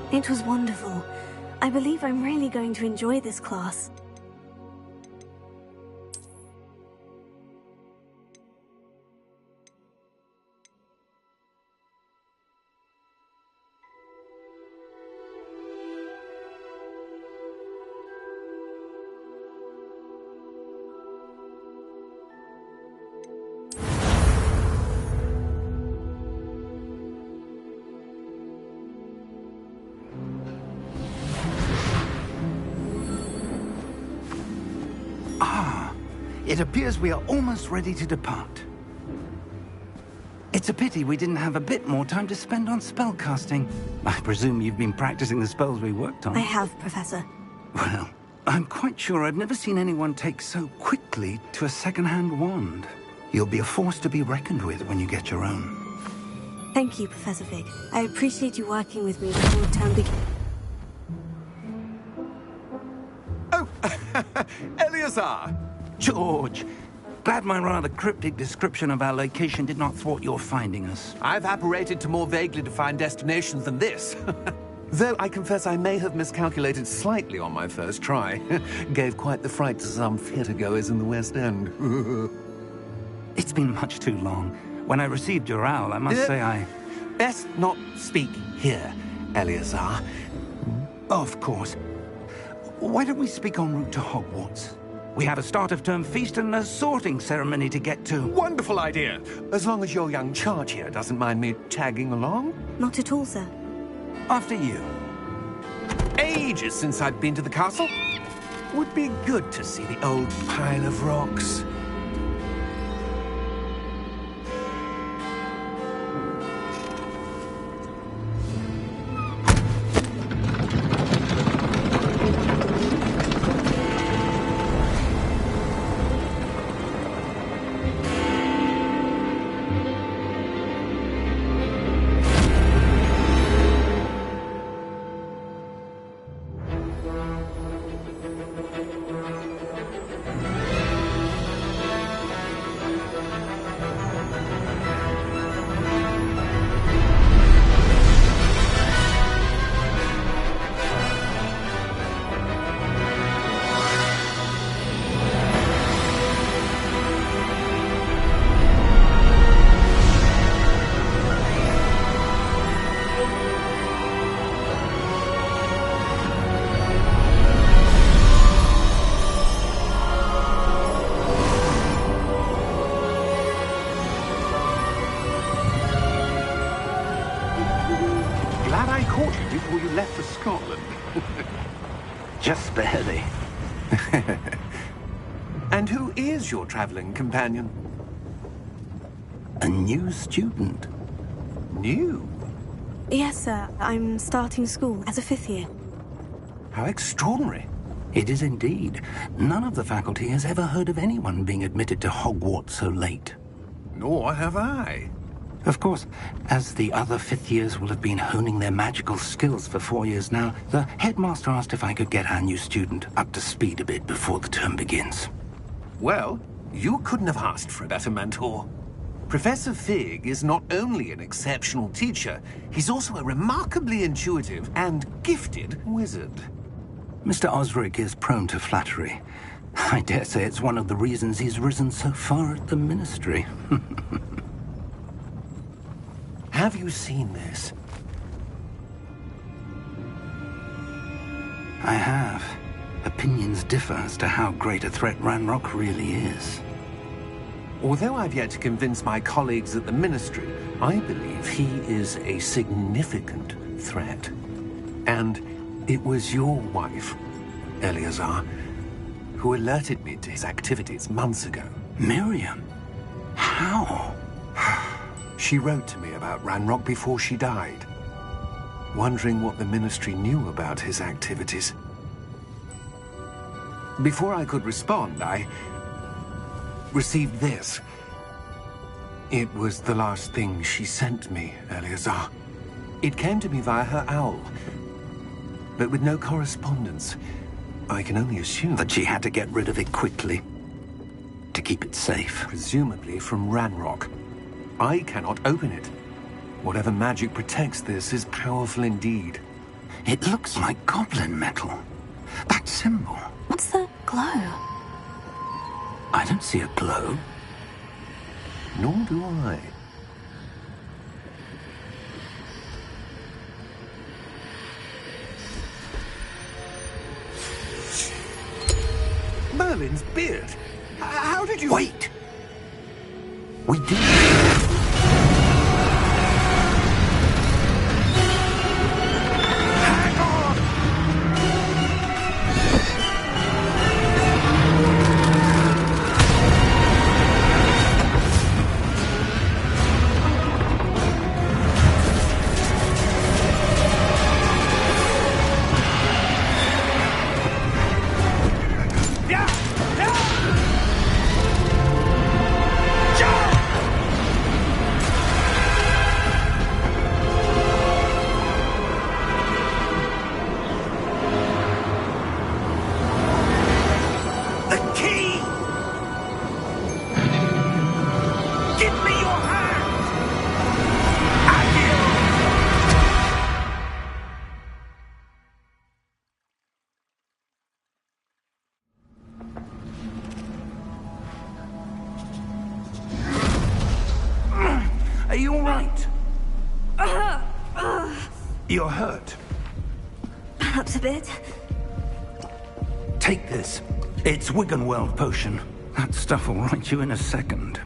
It was wonderful. I believe I'm really going to enjoy this class. It appears we are almost ready to depart. It's a pity we didn't have a bit more time to spend on spellcasting. I presume you've been practicing the spells we worked on. I have, Professor. Well, I'm quite sure I've never seen anyone take so quickly to a second-hand wand. You'll be a force to be reckoned with when you get your own. Thank you, Professor Fig. I appreciate you working with me before the term begins. Oh, Eleazar! George, glad my rather cryptic description of our location did not thwart your finding us. I've apparated to more vaguely defined destinations than this. Though I confess I may have miscalculated slightly on my first try. Gave quite the fright to some theatre-goers in the West End. It's been much too long. When I received your owl, I must say I... Best not speak here, Eleazar. Of course. Why don't we speak en route to Hogwarts? We have a start-of-term feast and a sorting ceremony to get to. Wonderful idea! As long as your young charge here doesn't mind me tagging along. Not at all, sir. After you. Ages since I've been to the castle. Would be good to see the old pile of rocks. Before you left for Scotland. Just barely. And who is your traveling companion? A new student. New? Yes, sir. I'm starting school as a 5th year. How extraordinary. It is indeed. None of the faculty has ever heard of anyone being admitted to Hogwarts so late. Nor have I. Of course, as the other 5th years will have been honing their magical skills for 4 years now, the headmaster asked if I could get our new student up to speed a bit before the term begins. Well, you couldn't have asked for a better mentor. Professor Fig is not only an exceptional teacher, he's also a remarkably intuitive and gifted wizard. Mr. Osric is prone to flattery. I dare say it's one of the reasons he's risen so far at the Ministry. Have you seen this? I have. Opinions differ as to how great a threat Ranrock really is. Although I've yet to convince my colleagues at the Ministry, I believe he is a significant threat. And it was your wife, Eleazar, who alerted me to his activities months ago. Miriam? How? She wrote to me about Ranrock before she died, wondering what the Ministry knew about his activities. Before I could respond, I received this. It was the last thing she sent me, Eleazar. It came to me via her owl, but with no correspondence. I can only assume that she had to get rid of it quickly, to keep it safe. Presumably from Ranrock. I cannot open it. Whatever magic protects this is powerful indeed. It looks like goblin metal. That symbol. What's the glow? I don't see a glow. Nor do I. Merlin's beard. How did you... Wait! We did. Hang on! Are you all right? You're hurt. Perhaps a bit. Take this. It's Wiggenweld potion. That stuff will right you in a second.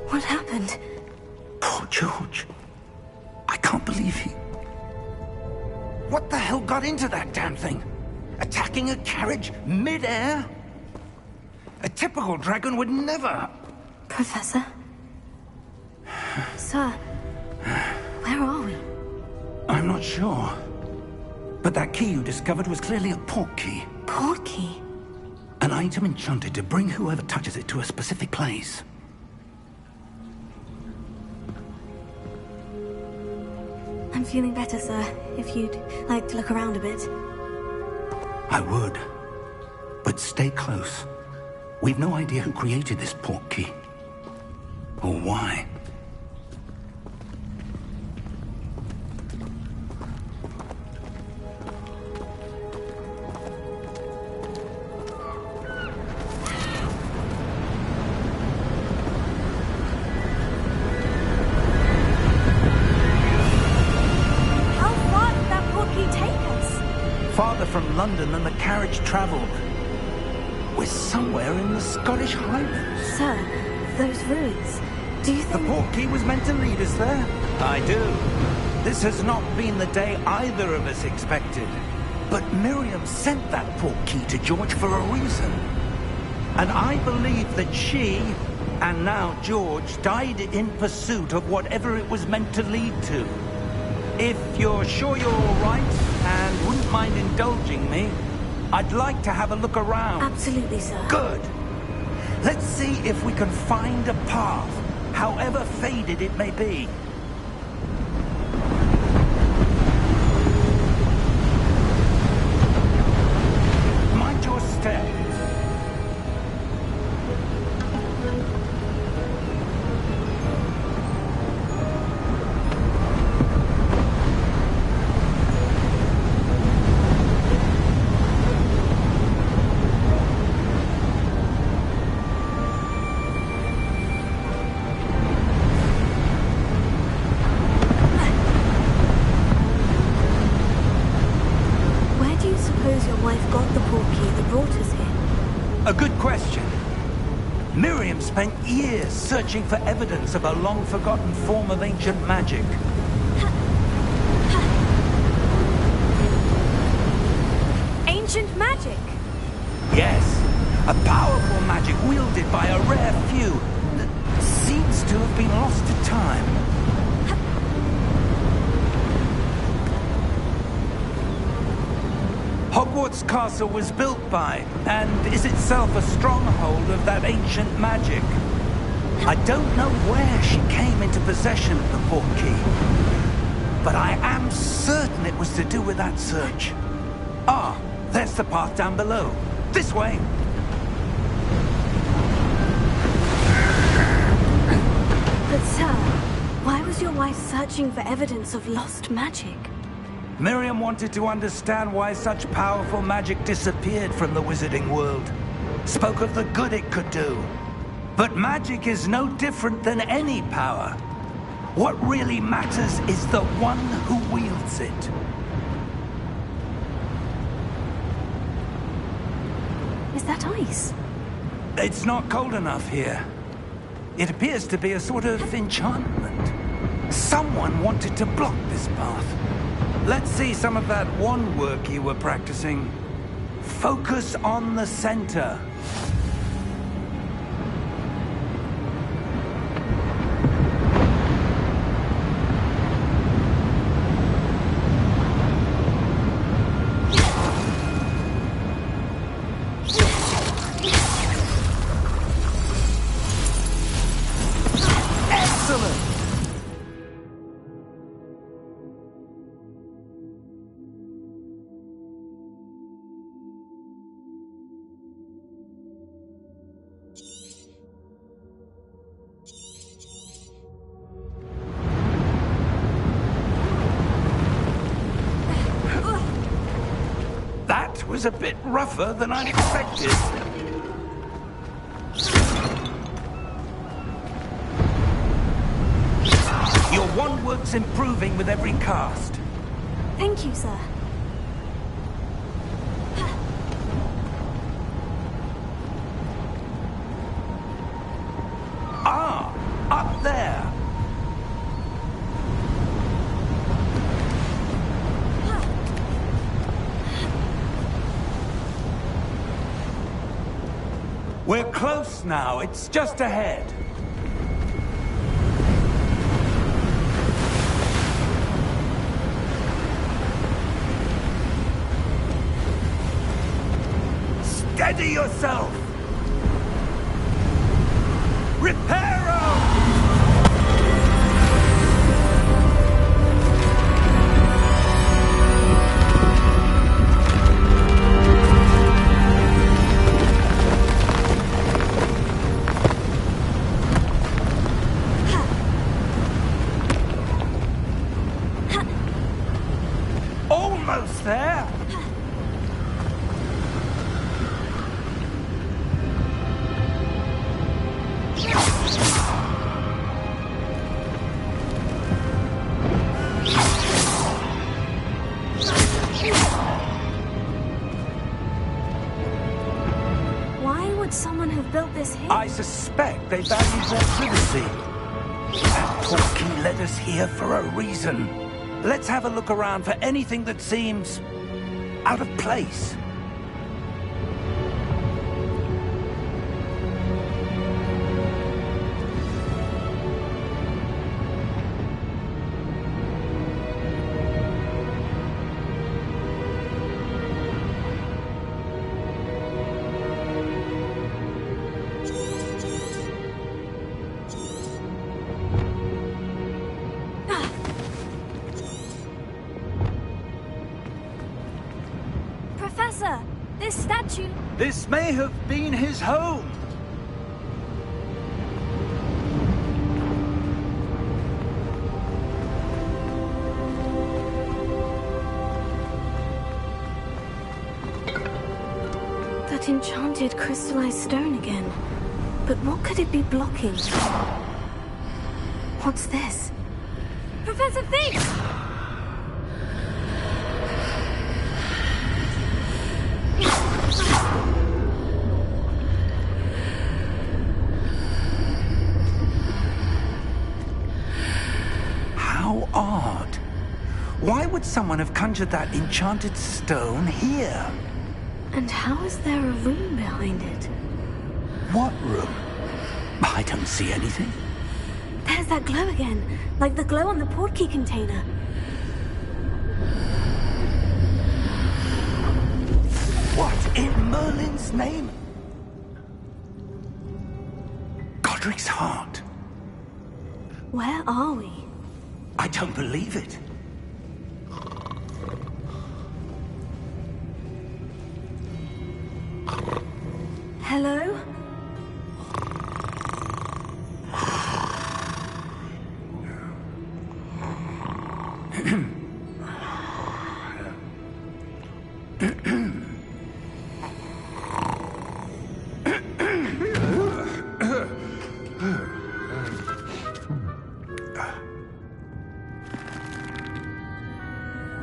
What happened? Poor George. I can't believe he... What the hell got into that damn thing? Attacking a carriage mid-air? A typical dragon would never... Professor? Sir, where are we? I'm not sure. But that key you discovered was clearly a port key. Port key? An item enchanted to bring whoever touches it to a specific place. I'm feeling better, sir. If you'd like to look around a bit. I would. But stay close. We've no idea who created this port key. Or why. Farther from London than the carriage travelled. We're somewhere in the Scottish Highlands. Sir, those ruins. Do you The think... port key was meant to lead us there? I do. This has not been the day either of us expected. But Miriam sent that port key to George for a reason. And I believe that she, and now George, died in pursuit of whatever it was meant to lead to. If you're sure you're all right, and wouldn't mind indulging me, I'd like to have a look around. Absolutely, sir. Good. Let's see if we can find a path, however faded it may be. Mind your step. A good question. Miriam spent years searching for evidence of a long-forgotten form of ancient magic. Ancient magic? Yes, a powerful magic wielded by a rare few that seems to have been lost to time. Hogwarts Castle was built by, and is itself a stronghold of that ancient magic. I don't know where she came into possession of the port key, but I am certain it was to do with that search. Ah, there's the path down below. This way! But sir, why was your wife searching for evidence of lost magic? Miriam wanted to understand why such powerful magic disappeared from the wizarding world. Spoke of the good it could do. But magic is no different than any power. What really matters is the one who wields it. Is that ice? It's not cold enough here. It appears to be a sort of enchantment. Someone wanted to block this path. Let's see some of that wand work you were practicing. Focus on the center. That was a bit rougher than I expected. Your wand work's improving with every cast. Thank you, sir. Ah, up there. We're close now. It's just ahead. Steady yourself! Reparo! Almost there! Why would someone have built this here? I suspect they valued their privacy. That portkey led us here for a reason. Let's have a look around for anything that seems out of place. Professor, this statue... This may have been his home. That enchanted crystallized stone again. But what could it be blocking? What's this? Professor Fig! How odd. Why would someone have conjured that enchanted stone here? And how is there a room behind it? What room? I don't see anything. There's that glow again, like the glow on the portkey container. What in Merlin's name? Godric's heart. Where are we? I don't believe it. Hello?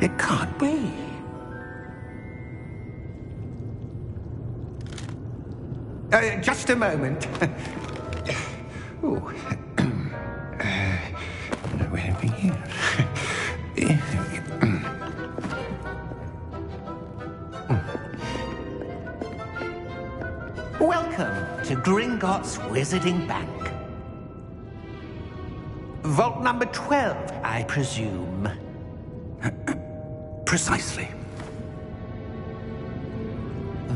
It can't be. Just a moment. Oh. Where are we here? Welcome to Gringotts Wizarding Bank. Vault number 12, I presume. Precisely.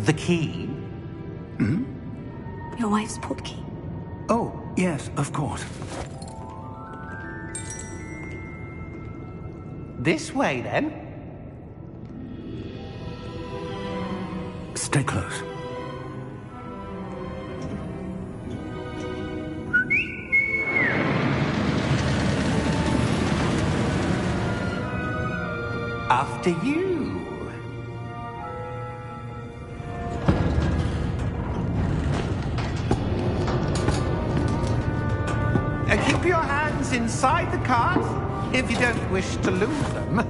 The key? Your wife's portkey. Oh, yes, of course. This way, then. Stay close. After you. Keep your hands inside the cart if you don't wish to lose them. How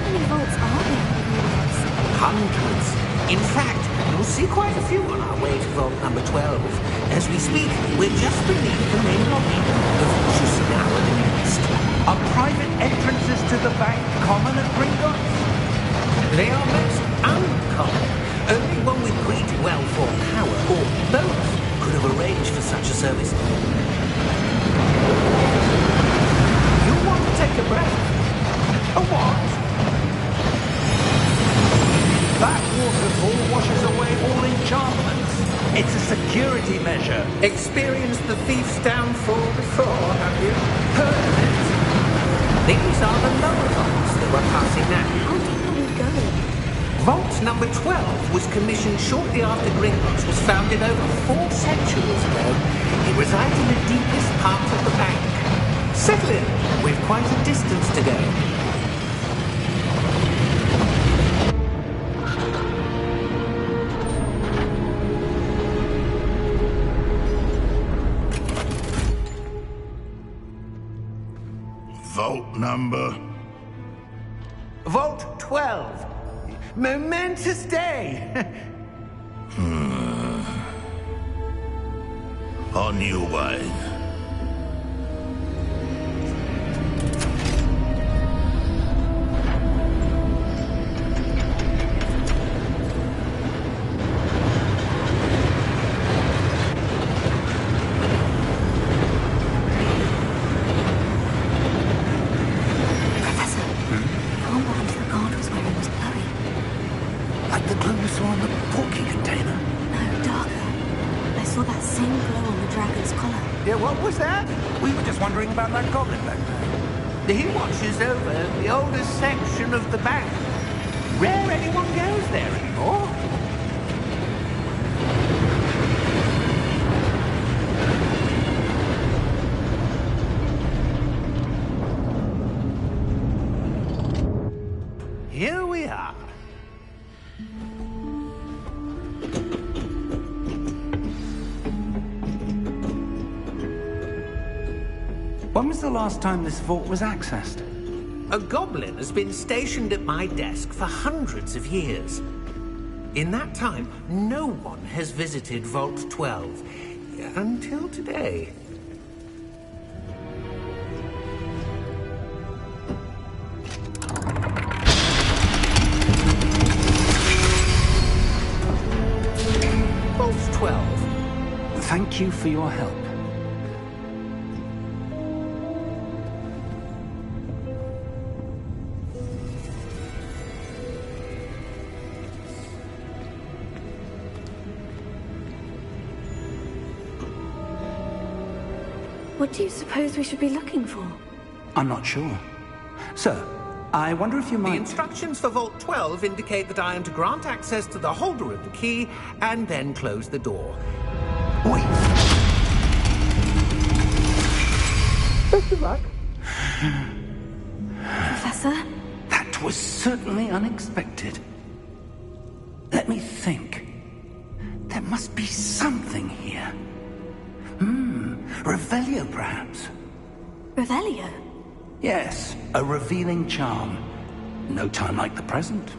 many vaults are there in Hogwarts? Hundreds. In fact, you'll see quite a few on our way to vault number 12. As we speak, we're just beneath the main lobby, of which you see now at the east. Are private entrances to the bank common at Gringotts? They are most uncommon. Only one with great wealth or power, or both, could have arranged for such a service. You want to take a breath? A what? That waterfall washes away all enchantments. It's a security measure. Experienced the thief's downfall before, have you? Heard of it? These are the lower vaults that we're passing now. How deep are we going? Vault number 12 was commissioned shortly after Gringotts was founded over 4 centuries ago. It resides in the deepest part of the bank. Settle in. We've quite a distance to go. Vault number? Vault 12. Momentous day. On you, wine. What was that? We were just wondering about that goblin back there. He watches over the oldest section of the bank. Rare anyone goes there anymore. Here we are. When was the last time this vault was accessed? A goblin has been stationed at my desk for hundreds of years. In that time, no one has visited Vault 12. Until today. Vault 12. Thank you for your help. What do you suppose we should be looking for? I'm not sure. Sir, I wonder if you The might... instructions for Vault 12 indicate that I am to grant access to the holder of the key and then close the door. Wait! Best of luck. Professor? That was certainly unexpected. Let me think. There must be something here. Revelio, perhaps. Revelio? Yes, a revealing charm. No time like the present.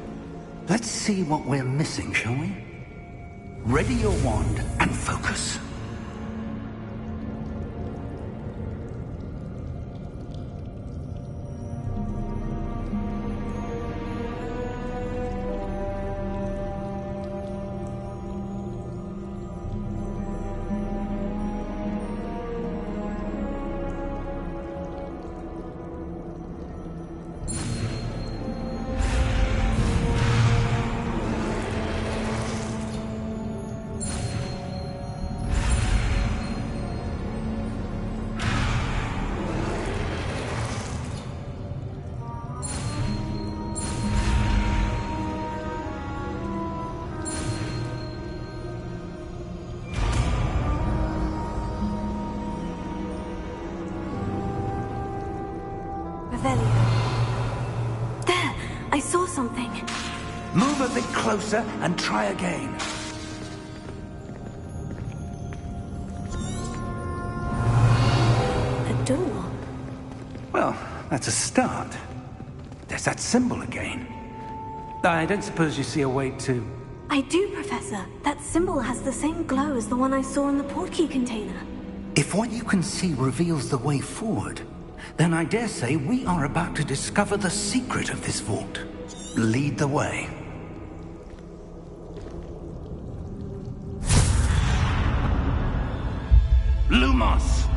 Let's see what we're missing, shall we? Ready your wand and focus. Revelio. There! I saw something. Move a bit closer and try again. A door. Well, that's a start. There's that symbol again. I don't suppose you see a way to... I do, Professor. That symbol has the same glow as the one I saw in the portkey container. If what you can see reveals the way forward, then I dare say we are about to discover the secret of this vault. Lead the way. Lumos!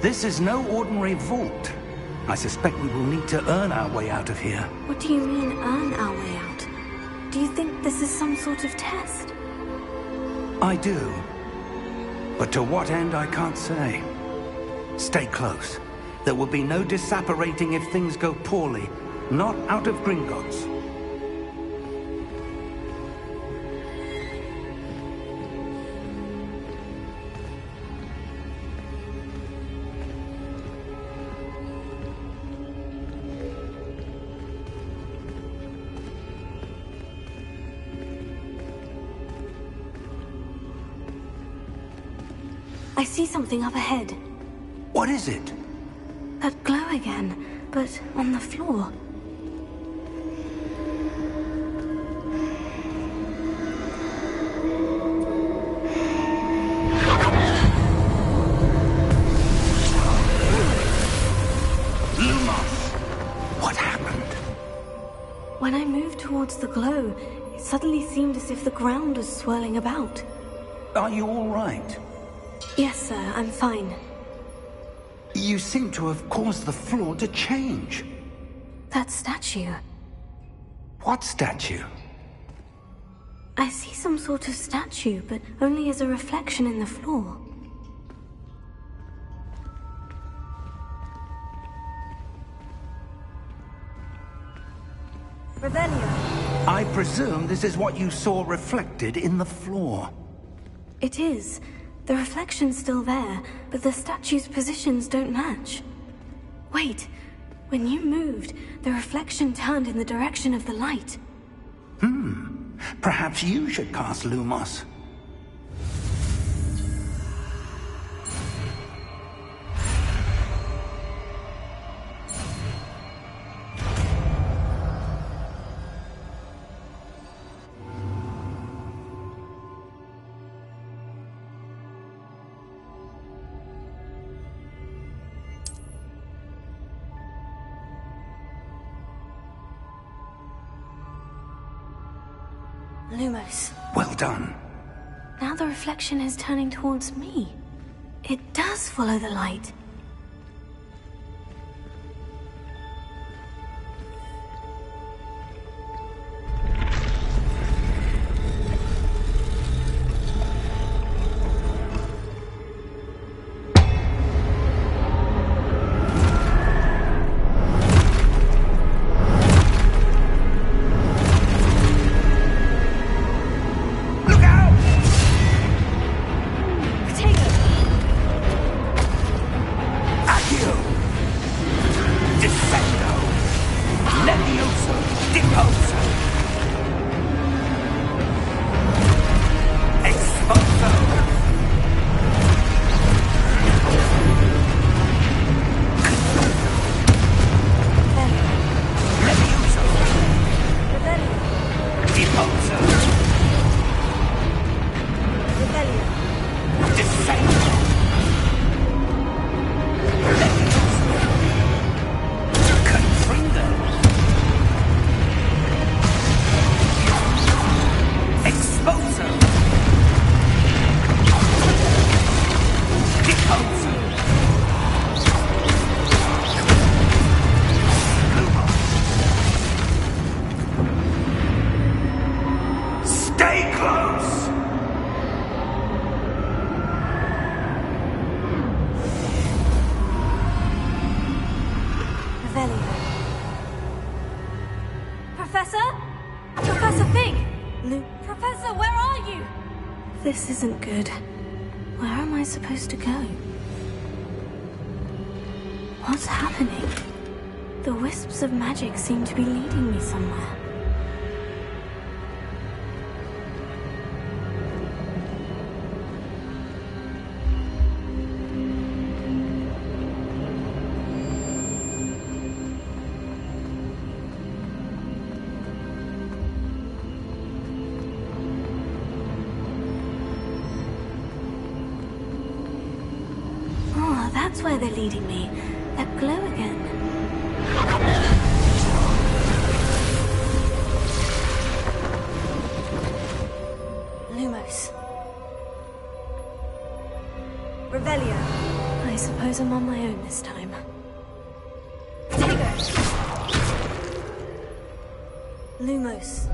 This is no ordinary vault. I suspect we will need to earn our way out of here. What do you mean, earn our way out? Do you think this is some sort of test? I do. But to what end, I can't say. Stay close. There will be no disapparating if things go poorly. Not out of Gringotts. I see something up ahead. What is it? That glow again, but on the floor. Lumos! What happened? When I moved towards the glow, it suddenly seemed as if the ground was swirling about. Are you all right? Yes, sir, I'm fine. You seem to have caused the floor to change. That statue. What statue? I see some sort of statue, but only as a reflection in the floor. Revelio. I presume this is what you saw reflected in the floor. It is. The reflection's still there, but the statue's positions don't match. Wait, when you moved, the reflection turned in the direction of the light. Perhaps you should cast Lumos. Lumos. Well done. Now the reflection is turning towards me. It does follow the light. Professor? Professor Fig! Professor, where are you? This isn't good. Where am I supposed to go? What's happening? The wisps of magic seem to be leading me somewhere. Oh, that's where they're leading me. That glow again. Lumos. Revelio. I suppose I'm on my own this time. Tego. Lumos.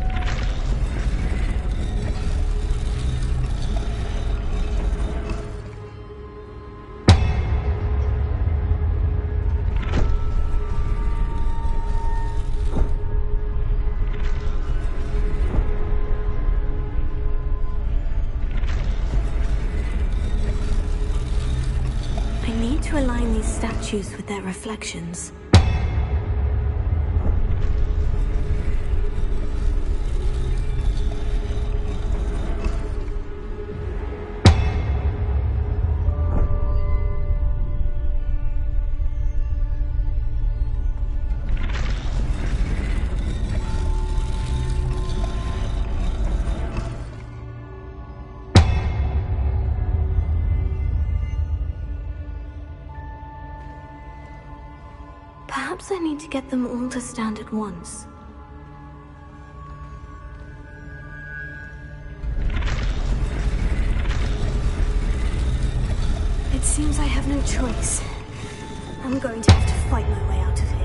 To align these statues with their reflections. Perhaps I need to get them all to stand at once. It seems I have no choice. I'm going to have to fight my way out of here.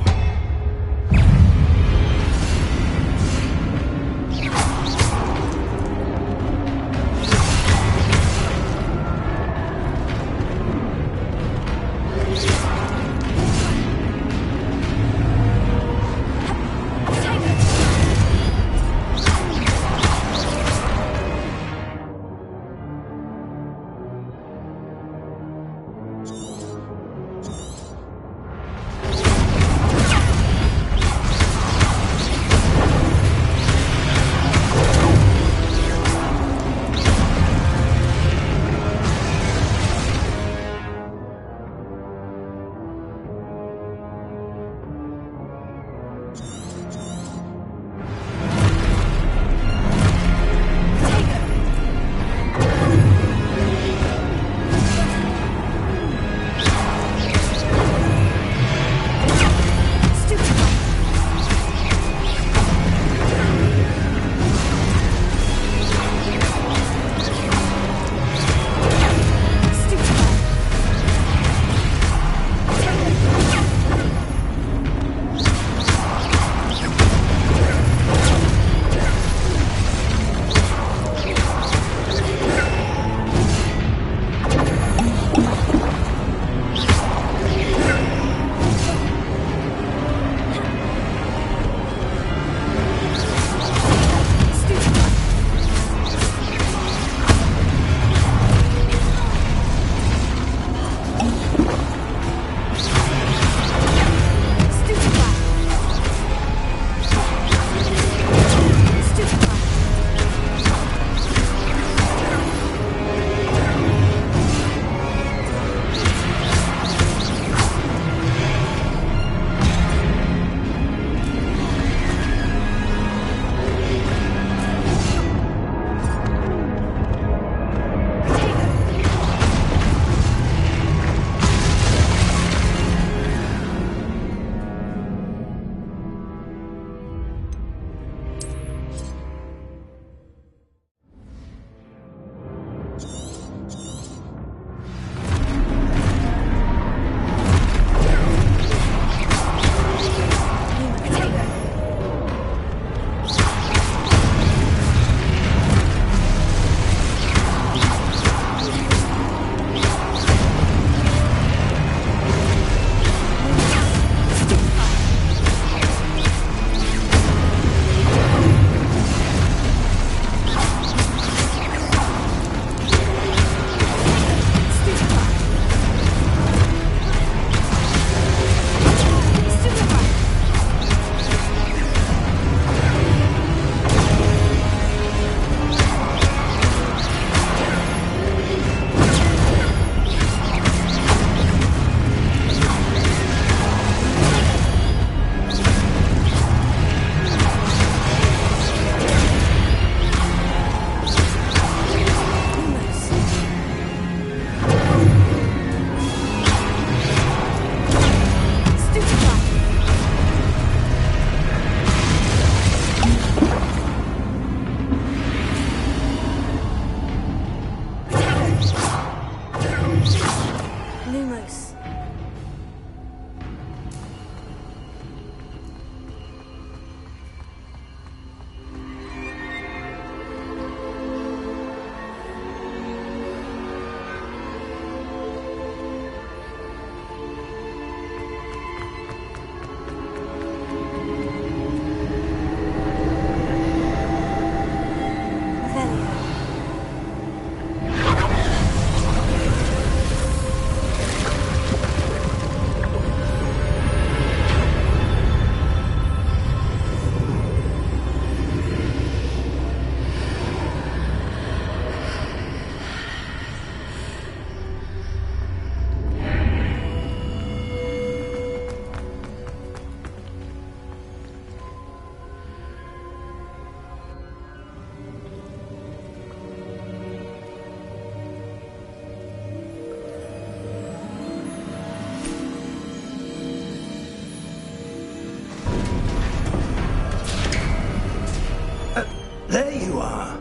There you are.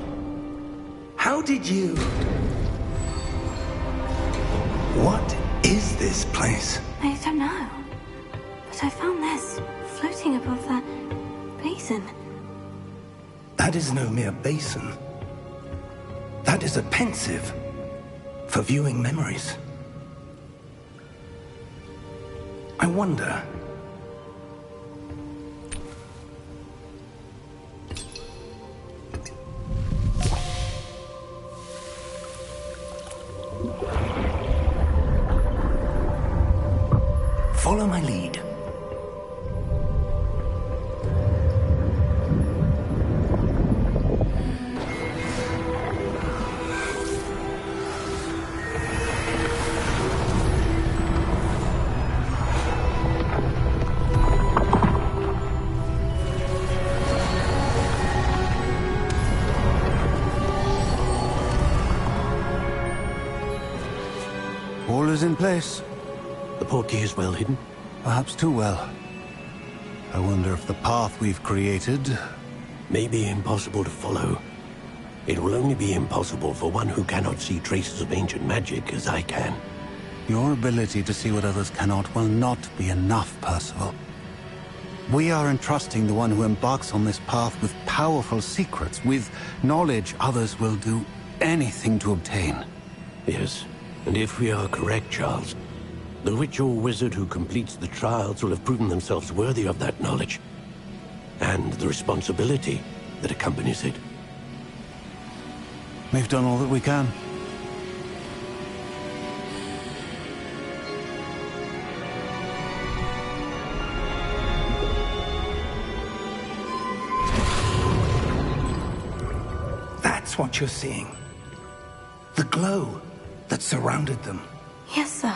How did you... What is this place? I don't know. But I found this floating above that basin. That is no mere basin. That is a pensive for viewing memories. I wonder... Follow my lead. All is in place. The portkey is well hidden. Perhaps too well. I wonder if the path we've created... May be impossible to follow. It will only be impossible for one who cannot see traces of ancient magic as I can. Your ability to see what others cannot will not be enough, Percival. We are entrusting the one who embarks on this path with powerful secrets, with knowledge others will do anything to obtain. Yes, and if we are correct, Charles, the witch or wizard who completes the trials will have proven themselves worthy of that knowledge, and the responsibility that accompanies it. We've done all that we can. That's what you're seeing. The glow that surrounded them. Yes, sir.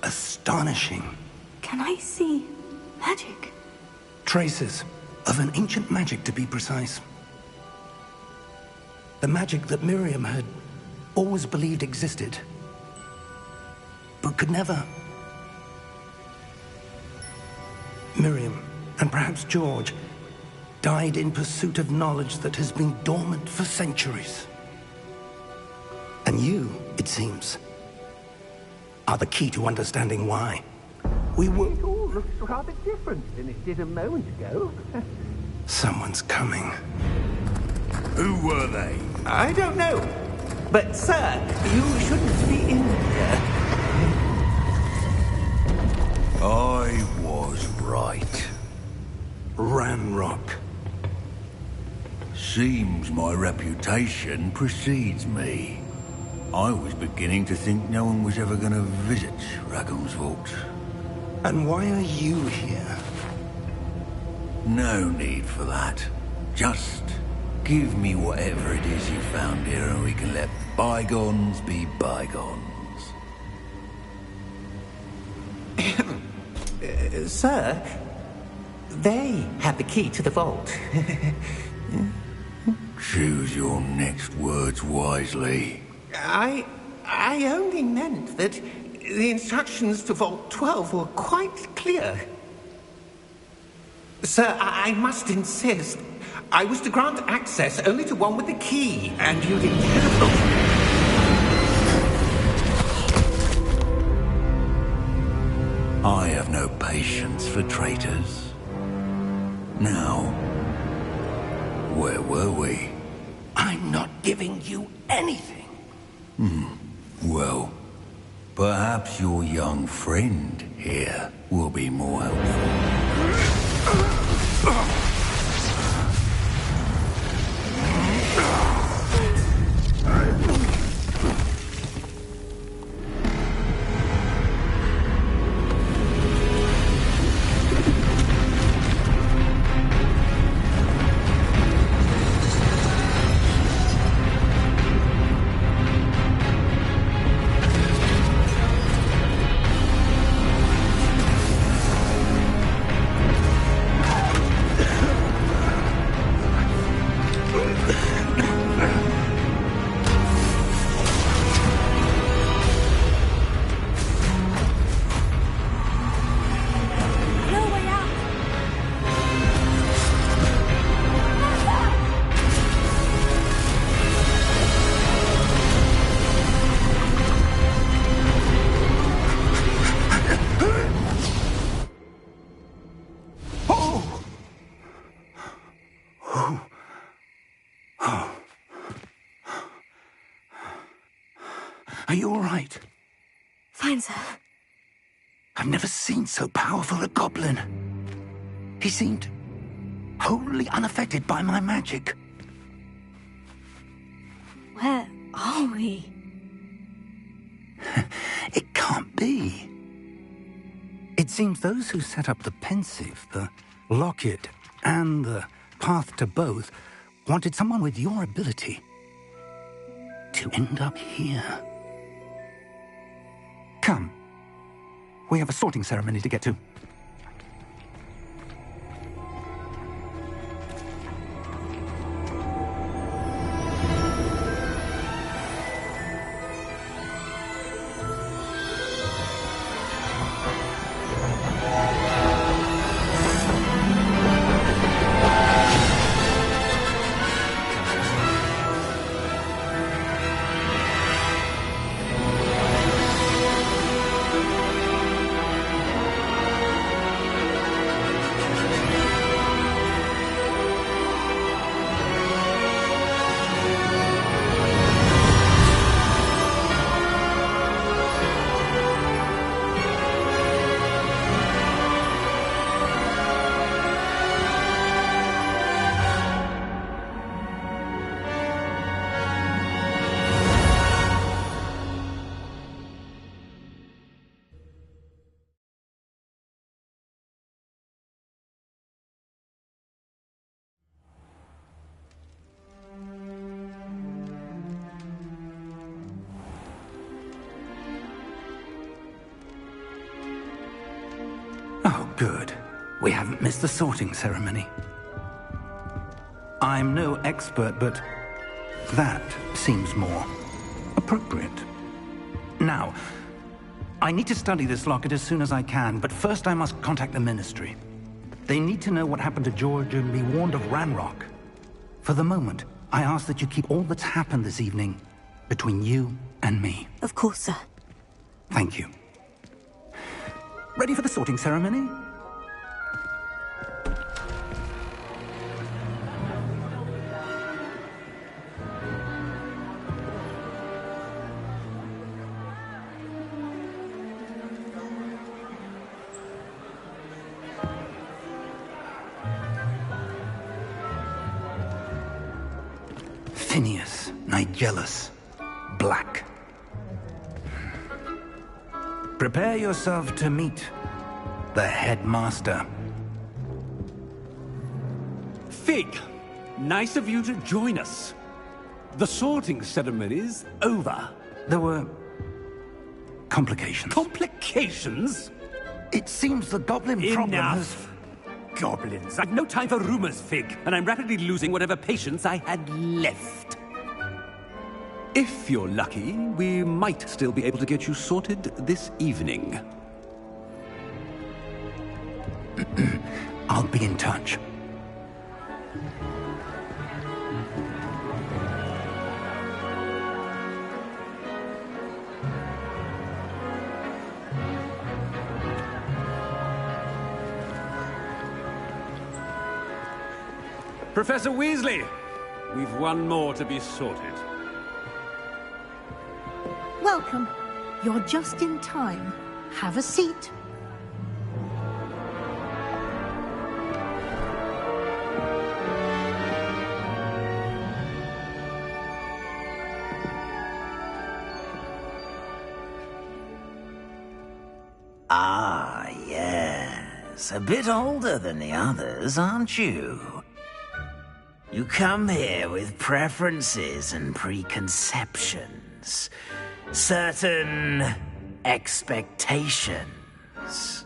Astonishing. Can I see magic? Traces of an ancient magic, to be precise. The magic that Miriam had always believed existed, but could never. Miriam, and perhaps George, died in pursuit of knowledge that has been dormant for centuries. And you, it seems, are the key to understanding why. We will... It all looks rather different than it did a moment ago. Someone's coming. Who were they? I don't know. But, sir, you shouldn't be in here. I was right. Ranrock. Seems my reputation precedes me. I was beginning to think no one was ever going to visit Rackham's Vault. And why are you here? No need for that. Just give me whatever it is you found here and we can let bygones be bygones. Sir, they had the key to the vault. Choose your next words wisely. I only meant that the instructions to Vault 12 were quite clear. Sir, I must insist. I was to grant access only to one with the key, and you didn't have... I have no patience for traitors. Now, where were we? I'm not giving you anything. Well, perhaps your young friend here will be more helpful. Are you all right? Fine, sir. I've never seen so powerful a goblin. He seemed wholly unaffected by my magic. Where are we? It can't be. It seems those who set up the pensive, the locket, and the path to both wanted someone with your ability to end up here. Come. We have a sorting ceremony to get to. Oh, good. We haven't missed the sorting ceremony. I'm no expert, but that seems more appropriate. Now, I need to study this locket as soon as I can, but first I must contact the Ministry. They need to know what happened to George and be warned of Ranrock. For the moment, I ask that you keep all that's happened this evening between you and me. Of course, sir. Thank you. Ready for the sorting ceremony? Phineas, Nigellus, Black. Prepare yourself to meet the headmaster. Fig, nice of you to join us. The sorting ceremony's over. There were complications. Complications? It seems the goblin problem has... Enough! Goblins. I've no time for rumors, Fig, and I'm rapidly losing whatever patience I had left. If you're lucky, we might still be able to get you sorted this evening. I'll be in touch. Professor Weasley, we've one more to be sorted. Welcome. You're just in time. Have a seat. Ah, yes. A bit older than the others, aren't you? You come here with preferences and preconceptions. Certain expectations.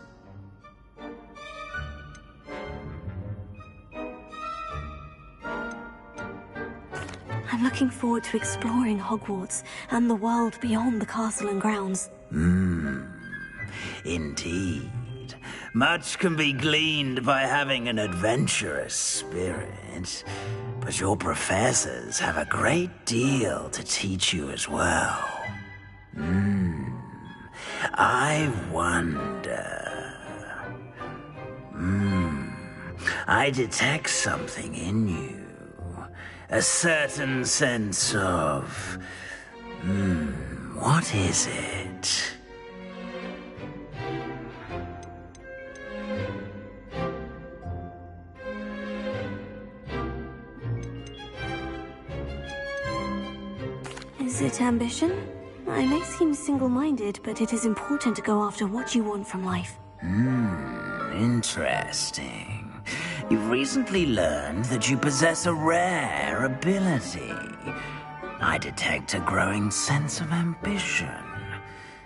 I'm looking forward to exploring Hogwarts and the world beyond the castle and grounds. Indeed. Much can be gleaned by having an adventurous spirit, but your professors have a great deal to teach you as well. I wonder... I detect something in you. A certain sense of... what is it? Is it ambition? I may seem single-minded, but it is important to go after what you want from life. Interesting. You've recently learned that you possess a rare ability. I detect a growing sense of ambition,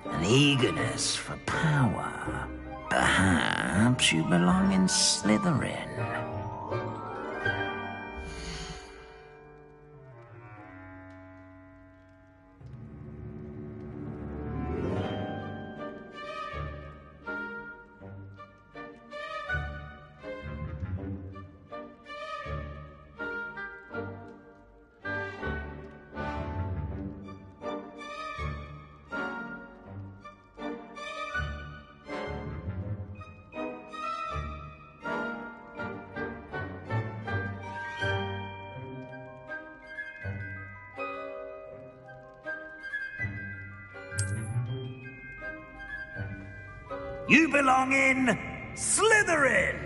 an eagerness for power. Perhaps you belong in Slytherin. You belong in Slytherin!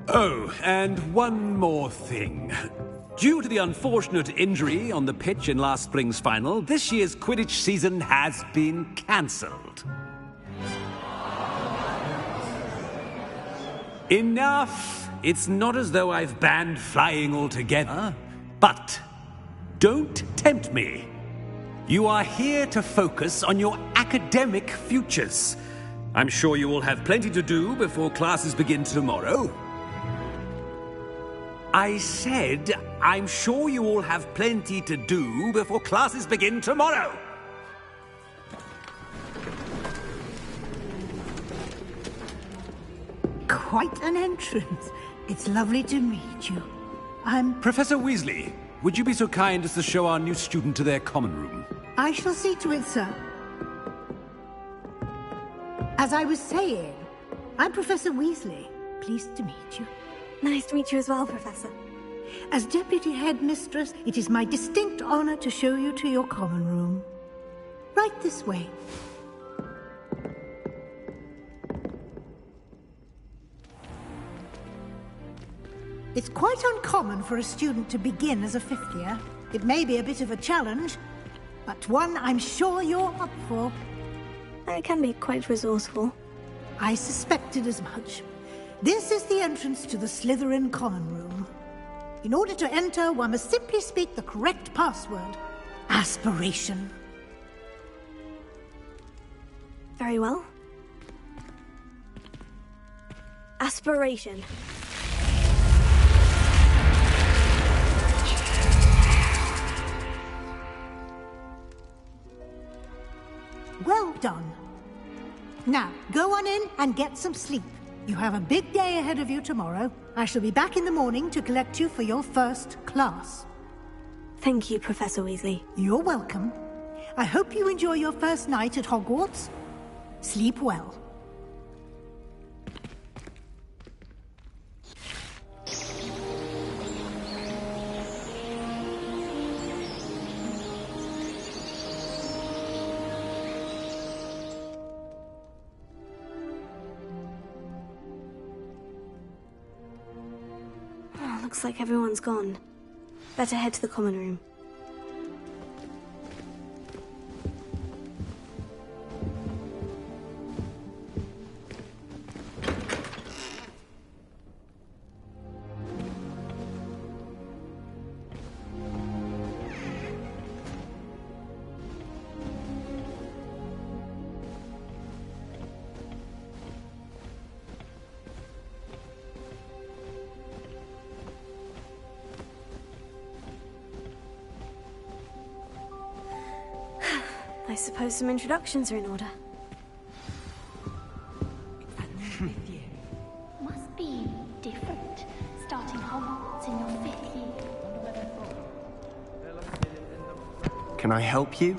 Oh, and one more thing. Due to the unfortunate injury on the pitch in last spring's final, this year's Quidditch season has been cancelled. Enough! It's not as though I've banned flying altogether. But don't tempt me. You are here to focus on your academic futures. I'm sure you will have plenty to do before classes begin tomorrow. I said, I'm sure you all have plenty to do before classes begin tomorrow. Quite an entrance. It's lovely to meet you. I'm... Professor Weasley, would you be so kind as to show our new student to their common room? I shall see to it, sir. As I was saying, I'm Professor Weasley. Pleased to meet you. Nice to meet you as well, Professor. As Deputy Headmistress, it is my distinct honor to show you to your common room. Right this way. It's quite uncommon for a student to begin as a fifth year. It may be a bit of a challenge, but one I'm sure you're up for. I can be quite resourceful. I suspected as much. This is the entrance to the Slytherin common room. In order to enter, one must simply speak the correct password. Aspiration. Very well. Aspiration. Well done. Now, go on in and get some sleep. You have a big day ahead of you tomorrow. I shall be back in the morning to collect you for your first class. Thank you, Professor Weasley. You're welcome. I hope you enjoy your first night at Hogwarts. Sleep well. Looks like everyone's gone. Better head to the common room. I suppose some introductions are in order. Hogwarts in your 5th year. Can I help you?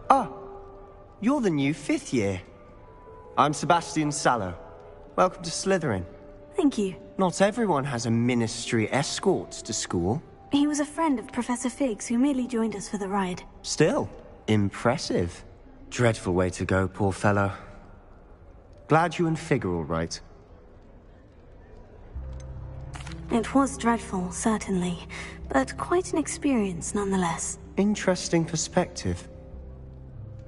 Ah, you're the new 5th year. I'm Sebastian Sallow. Welcome to Slytherin. Thank you. Not everyone has a ministry escort to school. He was a friend of Professor Fig's who merely joined us for the ride. Still, impressive. Dreadful way to go, poor fellow. Glad you and Fig are all right. It was dreadful, certainly, but quite an experience nonetheless. Interesting perspective.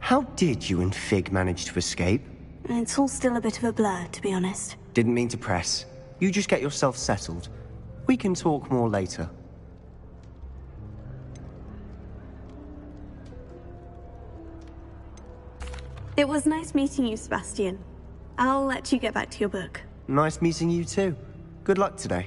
How did you and Fig manage to escape? It's all still a bit of a blur, to be honest. Didn't mean to press. You just get yourself settled. We can talk more later. It was nice meeting you, Sebastian. I'll let you get back to your book. Nice meeting you too. Good luck today.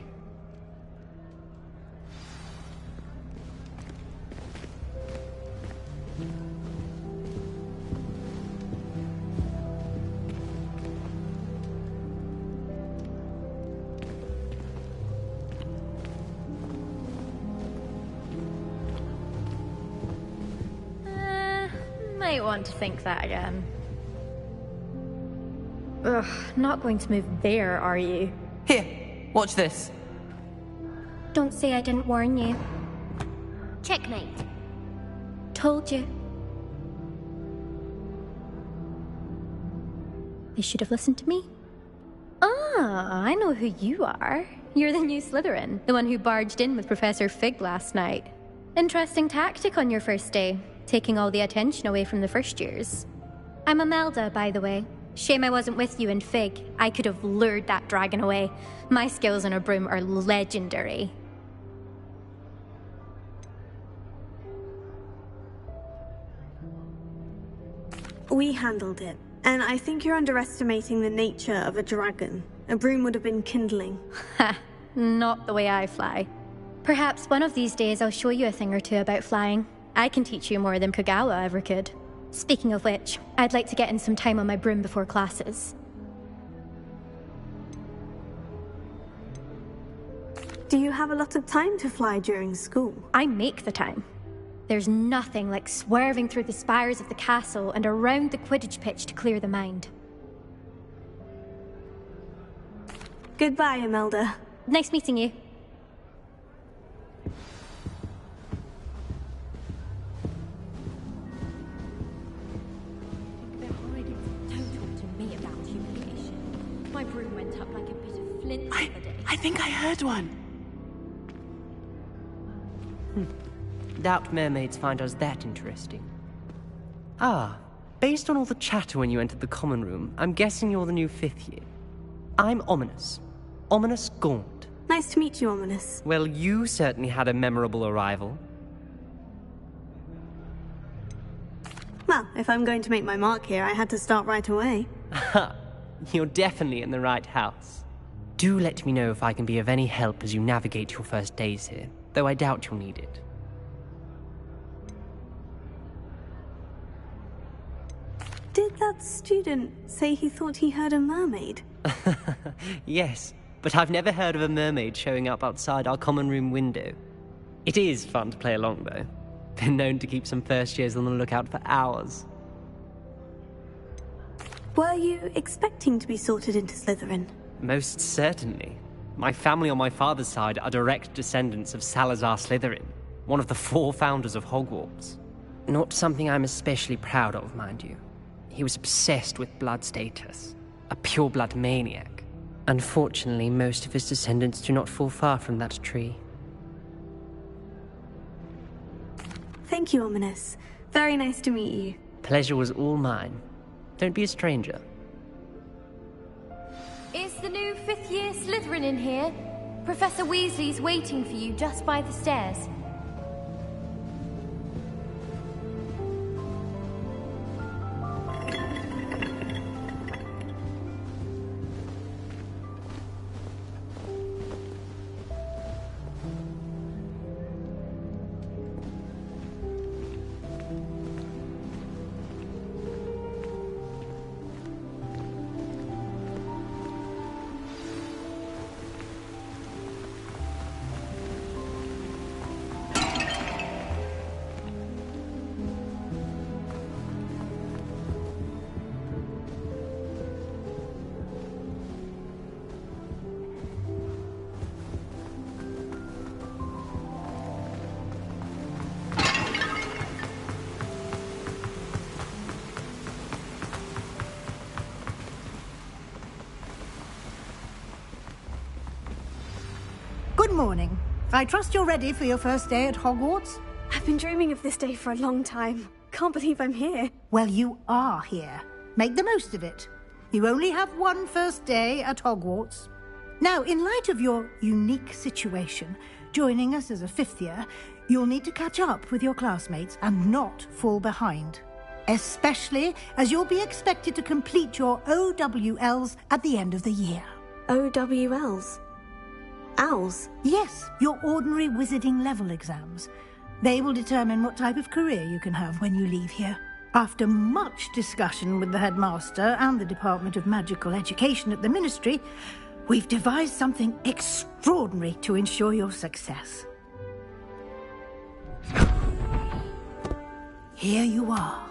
Might want to think that again. Ugh, not going to move there, are you? Here, watch this. Don't say I didn't warn you. Checkmate. Told you. They should have listened to me. Ah, I know who you are. You're the new Slytherin, the one who barged in with Professor Fig last night. Interesting tactic on your first day, taking all the attention away from the first years. I'm Imelda, by the way. Shame I wasn't with you in Fig. I could have lured that dragon away. My skills on a broom are legendary. We handled it, and I think you're underestimating the nature of a dragon. A broom would have been kindling. Ha, not the way I fly. Perhaps one of these days I'll show you a thing or two about flying. I can teach you more than Kagawa ever could. Speaking of which, I'd like to get in some time on my broom before classes. Do you have a lot of time to fly during school? I make the time. There's nothing like swerving through the spires of the castle and around the Quidditch pitch to clear the mind. Goodbye, Imelda. Nice meeting you. My broom went up like a bit of flint the other day. I think I heard one. Doubt mermaids find us that interesting. Ah, based on all the chatter when you entered the common room, I'm guessing you're the new 5th year. I'm Ominous. Ominous Gaunt. Nice to meet you, Ominous. Well, you certainly had a memorable arrival. Well, if I'm going to make my mark here, I had to start right away. Ha! You're definitely in the right house. Do let me know if I can be of any help as you navigate your first days here, though I doubt you'll need it. Did that student say he thought he heard a mermaid? Yes, but I've never heard of a mermaid showing up outside our common room window. It is fun to play along, though. Been known to keep some first years on the lookout for hours. Were you expecting to be sorted into Slytherin? Most certainly. My family on my father's side are direct descendants of Salazar Slytherin, one of the 4 founders of Hogwarts. Not something I'm especially proud of, mind you. He was obsessed with blood status, a pure-blood maniac. Unfortunately, most of his descendants do not fall far from that tree. Thank you, Ominous. Very nice to meet you. Pleasure was all mine. Don't be a stranger. Is the new 5th year Slytherin in here? Professor Weasley's waiting for you just by the stairs. morning. I trust you're ready for your first day at Hogwarts? I've been dreaming of this day for a long time. Can't believe I'm here. Well, you are here. Make the most of it. You only have one first day at Hogwarts. Now, in light of your unique situation, joining us as a fifth year, you'll need to catch up with your classmates and not fall behind. Especially as you'll be expected to complete your OWLs at the end of the year. OWLs? Owls? Yes, your ordinary wizarding level exams. They will determine what type of career you can have when you leave here. After much discussion with the headmaster and the Department of Magical Education at the Ministry, we've devised something extraordinary to ensure your success. Here you are.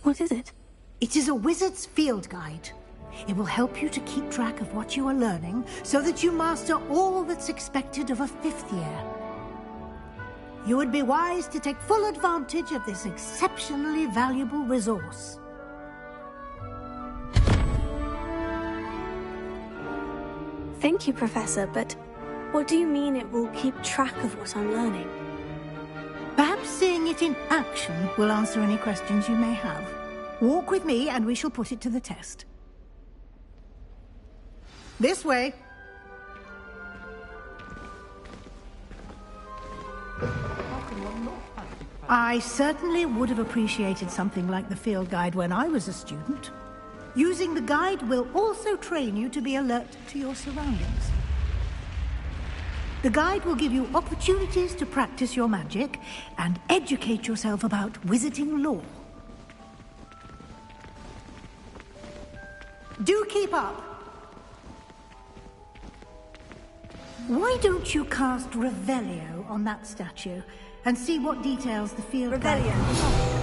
What is it? It is a wizard's field guide. It will help you to keep track of what you are learning so that you master all that's expected of a fifth year. You would be wise to take full advantage of this exceptionally valuable resource. Thank you, Professor, but what do you mean it will keep track of what I'm learning? Perhaps seeing it in action will answer any questions you may have. Walk with me and we shall put it to the test. This way. I certainly would have appreciated something like the field guide when I was a student. Using the guide will also train you to be alert to your surroundings. The guide will give you opportunities to practice your magic and educate yourself about wizarding lore. Do keep up. Why don't you cast Revelio on that statue and see what details the field guide... Revelio.